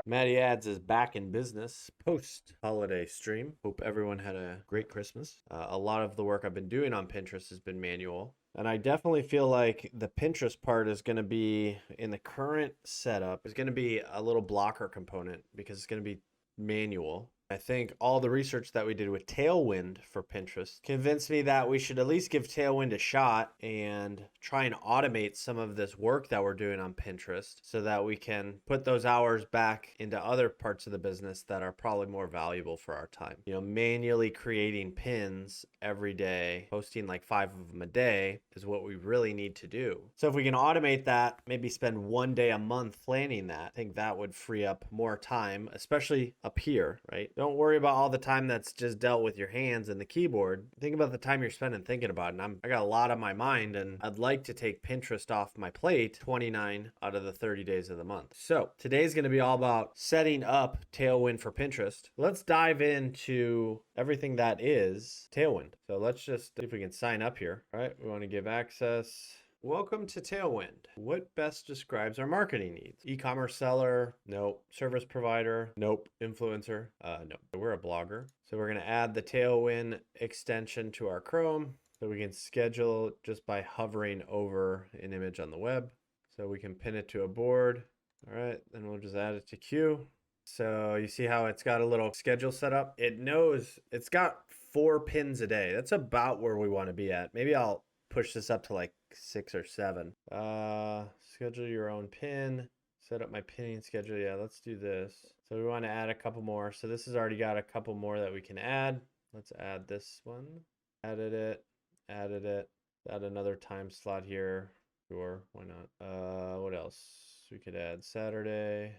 MattyAds is back in business post-holiday stream. Hope everyone had a great Christmas. A lot of the work I've been doing on Pinterest has been manual. And I definitely feel like the Pinterest part is going to be, in the current setup, is going to be a little blocker component because it's going to be manual. I think all the research that we did with Tailwind for Pinterest convinced me that we should at least give Tailwind a shot and try and automate some of this work that we're doing on Pinterest so that we can put those hours back into other parts of the business that are probably more valuable for our time. You know, manually creating pins every day, posting like 5 of them a day is what we really need to do. So if we can automate that, maybe spend 1 day a month planning that, I think that would free up more time, especially up here, right? Don't worry about all the time that's just dealt with your hands and the keyboard. Think about the time you're spending thinking about it. And I got a lot on my mind, and I'd like to take Pinterest off my plate 29 out of the 30 days of the month. So today's going to be all about setting up Tailwind for Pinterest. Let's dive into everything that is Tailwind. So let's just see if we can sign up here. All right, we want to give access. Welcome to Tailwind. What best describes our marketing needs? E-commerce seller? Nope. Service provider? Nope. Influencer? Nope. We're a blogger. So we're going to add the Tailwind extension to our Chrome so we can schedule just by hovering over an image on the web. So we can pin it to a board. All right, then we'll just add it to queue. So you see how it's got a little schedule set up? It knows it's got 4 pins a day. That's about where we want to be at. Maybe I'll push this up to like 6 or 7. Schedule your own pin. Set up my pinning schedule. Yeah, let's do this. So we want to add a couple more. So this has already got a couple more that we can add. Let's add this one. Added it. Added it. Add another time slot here. Sure, why not? What else? We could add Saturday.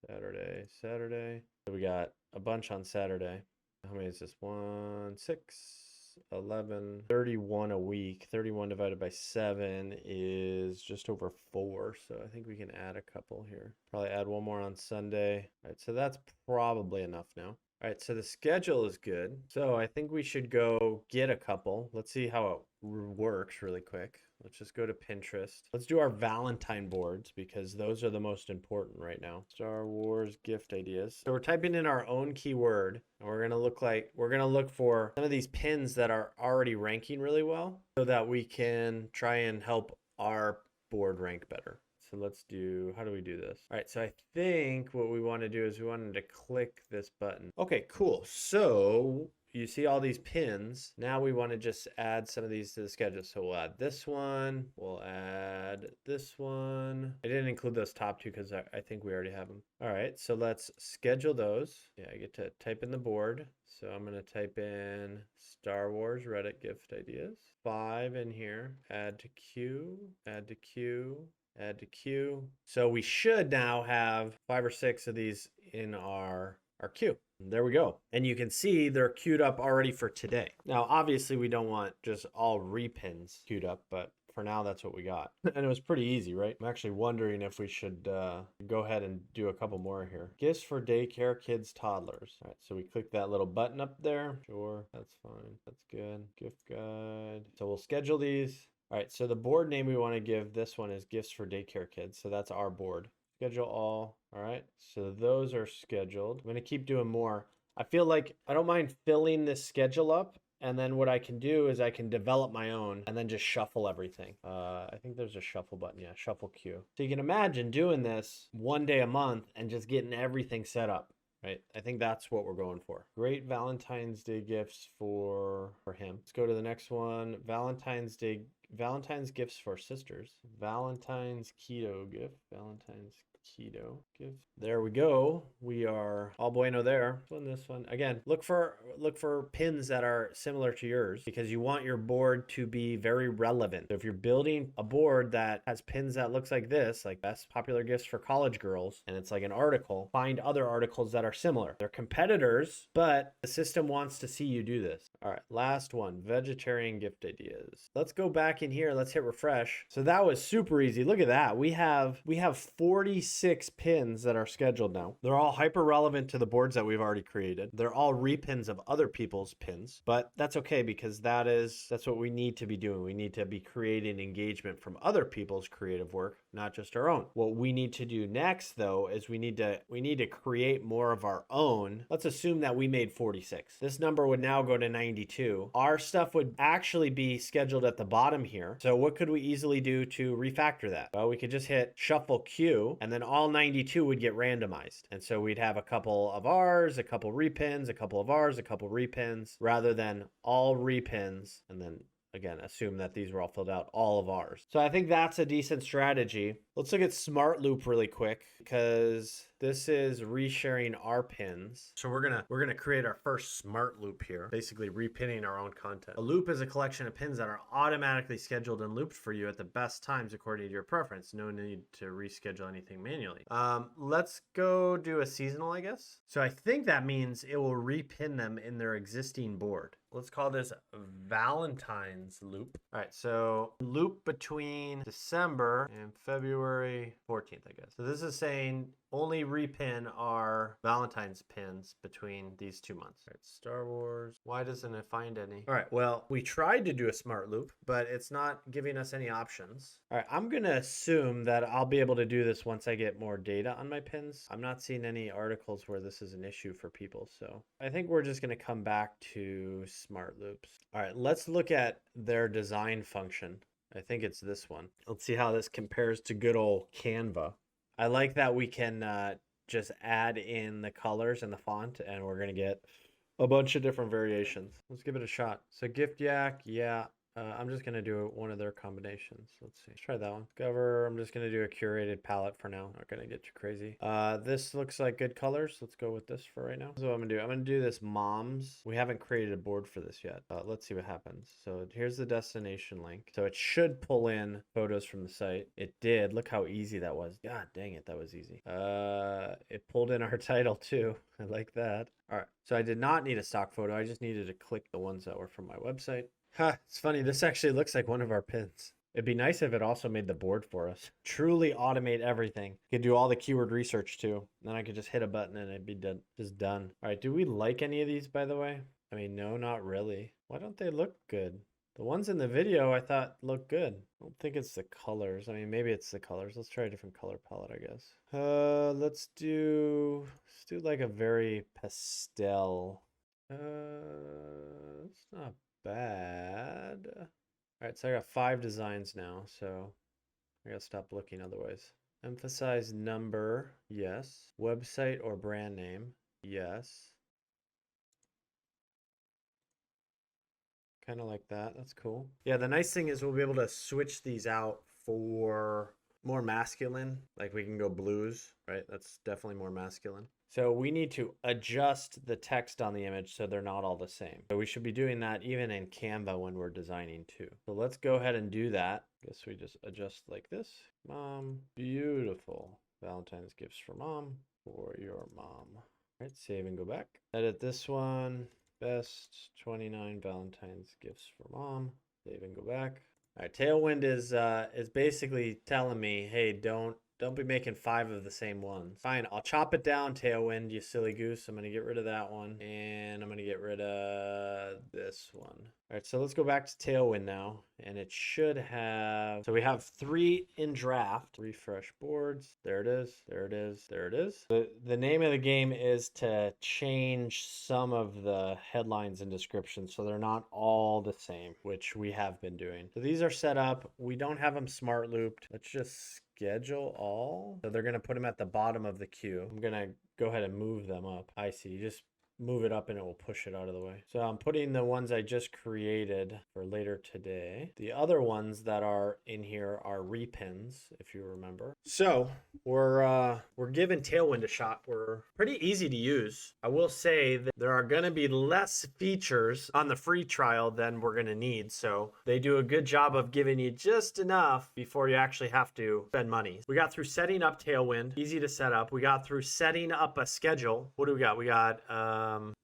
Saturday. So we got a bunch on Saturday. How many is this? 1, 6. 11, 31 a week. 31 divided by 7 is just over 4. So I think we can add a couple here. Probably add one more on Sunday. All right, so that's probably enough now. All right, so the schedule is good. So I think we should go get a couple. Let's see how it works really quick. Let's just go to Pinterest. Let's do our Valentine boards because those are the most important right now. Star Wars gift ideas. So we're typing in our own keyword, and we're gonna look for some of these pins that are already ranking really well so that we can try and help our board rank better. So let's do, how do we do this? All right, so I think what we want to do is we wanted to click this button. Okay, cool. So you see all these pins. Now we want to just add some of these to the schedule. So we'll add this one. We'll add this one. I didn't include those top 2 because I think we already have them. All right, so let's schedule those. Yeah, I get to type in the board. So I'm going to type in Star Wars Reddit gift ideas. 5 in here. Add to queue. Add to queue. Add to queue. So we should now have 5 or 6 of these in our queue. There we go. And you can see they're queued up already for today. Now, obviously, we don't want just all repins queued up, but for now, that's what we got. And it was pretty easy, right? I'm actually wondering if we should go ahead and do a couple more here. Gifts for daycare, kids, toddlers. All right, so we click that little button up there. Sure, that's fine. That's good. Gift guide. So we'll schedule these. All right, so the board name we want to give this one is Gifts for Daycare Kids. So that's our board. Schedule all. All right, so those are scheduled. I'm going to keep doing more. I feel like I don't mind filling this schedule up. And then what I can do is I can develop my own and then just shuffle everything. I think there's a shuffle button. Yeah, shuffle queue. So you can imagine doing this 1 day a month and just getting everything set up. Right, I think that's what we're going for. Great Valentine's Day gifts for him. Let's go to the next one. Valentine's gifts for sisters. Valentine's keto gift. Valentine's keto gift. There we go. We are all bueno there. This one. Again, look for pins that are similar to yours because you want your board to be very relevant. So if you're building a board that has pins that looks like this, like best popular gifts for college girls, and it's like an article, find other articles that are similar. They're competitors, but the system wants to see you do this. All right, last one, vegetarian gift ideas. Let's go back back in here. Let's hit refresh. So that was super easy. Look at that. We have 46 pins that are scheduled now. They're all hyper relevant to the boards that we've already created. They're all repins of other people's pins, but that's okay because that's what we need to be doing. We need to be creating engagement from other people's creative work, not just our own. What we need to do next though is we need to create more of our own. Let's assume that we made 46. This number would now go to 92. Our stuff would actually be scheduled at the bottom here. So what could we easily do to refactor that? Well, we could just hit shuffle Q and then all 92 would get randomized. And so we'd have a couple of ours, a couple repins, a couple of ours, a couple repins, rather than all repins and then again, assume that these were all filled out, all of ours. So I think that's a decent strategy. Let's look at Smart Loop really quick because this is resharing our pins. So we're gonna create our first Smart Loop here, basically repinning our own content. A loop is a collection of pins that are automatically scheduled and looped for you at the best times according to your preference. No need to reschedule anything manually. Let's go do a seasonal, I guess. So I think that means it will repin them in their existing board. Let's call this Valentine's loop. All right, so loop between December and February 14th, I guess. So this is saying only repin our Valentine's pins between these 2 months. All right, Star Wars. Why doesn't it find any? All right, well, we tried to do a smart loop, but it's not giving us any options. All right, I'm gonna assume that I'll be able to do this once I get more data on my pins. I'm not seeing any articles where this is an issue for people, so I think we're just gonna come back to smart loops. All right, let's look at their design function. I think it's this one. Let's see how this compares to good old Canva. I like that we can just add in the colors and the font and we're going to get a bunch of different variations. Let's give it a shot. So gift yak, yeah. I'm just going to do one of their combinations. Let's see. Let's try that one. Cover. I'm just going to do a curated palette for now. Not going to get too crazy. This looks like good colors. Let's go with this for right now. So what I'm going to do. I'm going to do this moms. We haven't created a board for this yet. Let's see what happens. So here's the destination link. So it should pull in photos from the site. It did. Look how easy that was. God dang it. That was easy. It pulled in our title too. I like that. All right. So I did not need a stock photo. I just needed to click the ones that were from my website. It's funny. This actually looks like one of our pins. It'd be nice if it also made the board for us. Truly automate everything. You could do all the keyword research too. Then I could just hit a button and it'd be done. Just done. All right. Do we like any of these, by the way? I mean, no, not really. Why don't they look good? The ones in the video I thought looked good. I don't think it's the colors. I mean, maybe it's the colors. Let's try a different color palette, I guess. Let's do like a very pastel. It's not bad. All right, so I got 5 designs now, so I gotta stop looking otherwise. Emphasize number, yes. Website or brand name, yes. Kind of like that. That's cool. Yeah, the nice thing is we'll be able to switch these out for more masculine. Like we can go blues, right? That's definitely more masculine. So we need to adjust the text on the image so they're not all the same. So we should be doing that even in Canva when we're designing too. So let's go ahead and do that. Guess we just adjust like this. Mom, beautiful. Valentine's gifts for mom, for your mom. All right, save and go back. Edit this one. Best 29 Valentine's gifts for mom. Save and go back. All right, Tailwind is basically telling me, hey, don't be making 5 of the same ones. Fine, I'll chop it down, Tailwind, you silly goose. I'm gonna get rid of that one, and I'm gonna get rid of this one. All right, so let's go back to Tailwind now, and it should have. So we have 3 in draft. Refresh boards. There it is. There it is. There it is. The name of the game is to change some of the headlines and descriptions so they're not all the same, which we have been doing. So these are set up. We don't have them smart looped. Let's just schedule all. So they're going to put them at the bottom of the queue. I'm going to go ahead and move them up. I see. You just move it up and it will push it out of the way. So I'm putting the ones I just created for later today. The other ones that are in here are repins, if you remember. So we're giving Tailwind a shot. We're pretty easy to use. I will say that there are going to be less features on the free trial than we're going to need. So they do a good job of giving you just enough before you actually have to spend money. We got through setting up Tailwind, easy to set up. We got through setting up a schedule. What do we got? We got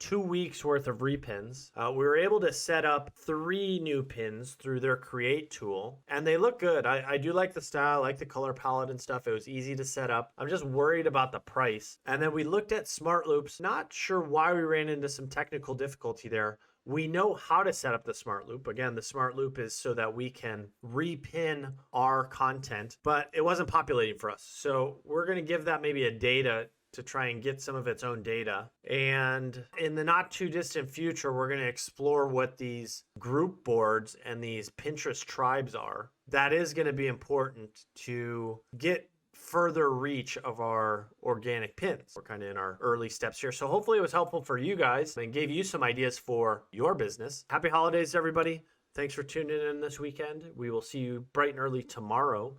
2 weeks worth of repins. We were able to set up 3 new pins through their create tool, and they look good. I do like the style, I like the color palette and stuff. It was easy to set up. I'm just worried about the price. And then we looked at smart loops, not sure why we ran into some technical difficulty there. We know how to set up the smart loop. Again, the smart loop is so that we can repin our content, but it wasn't populating for us. So we're going to give that maybe a day to try and get some of its own data. And in the not too distant future, we're going to explore what these group boards and these Pinterest tribes are. That is going to be important to get further reach of our organic pins. We're kind of in our early steps here. So hopefully it was helpful for you guys and gave you some ideas for your business. Happy holidays, everybody. Thanks for tuning in this weekend. We will see you bright and early tomorrow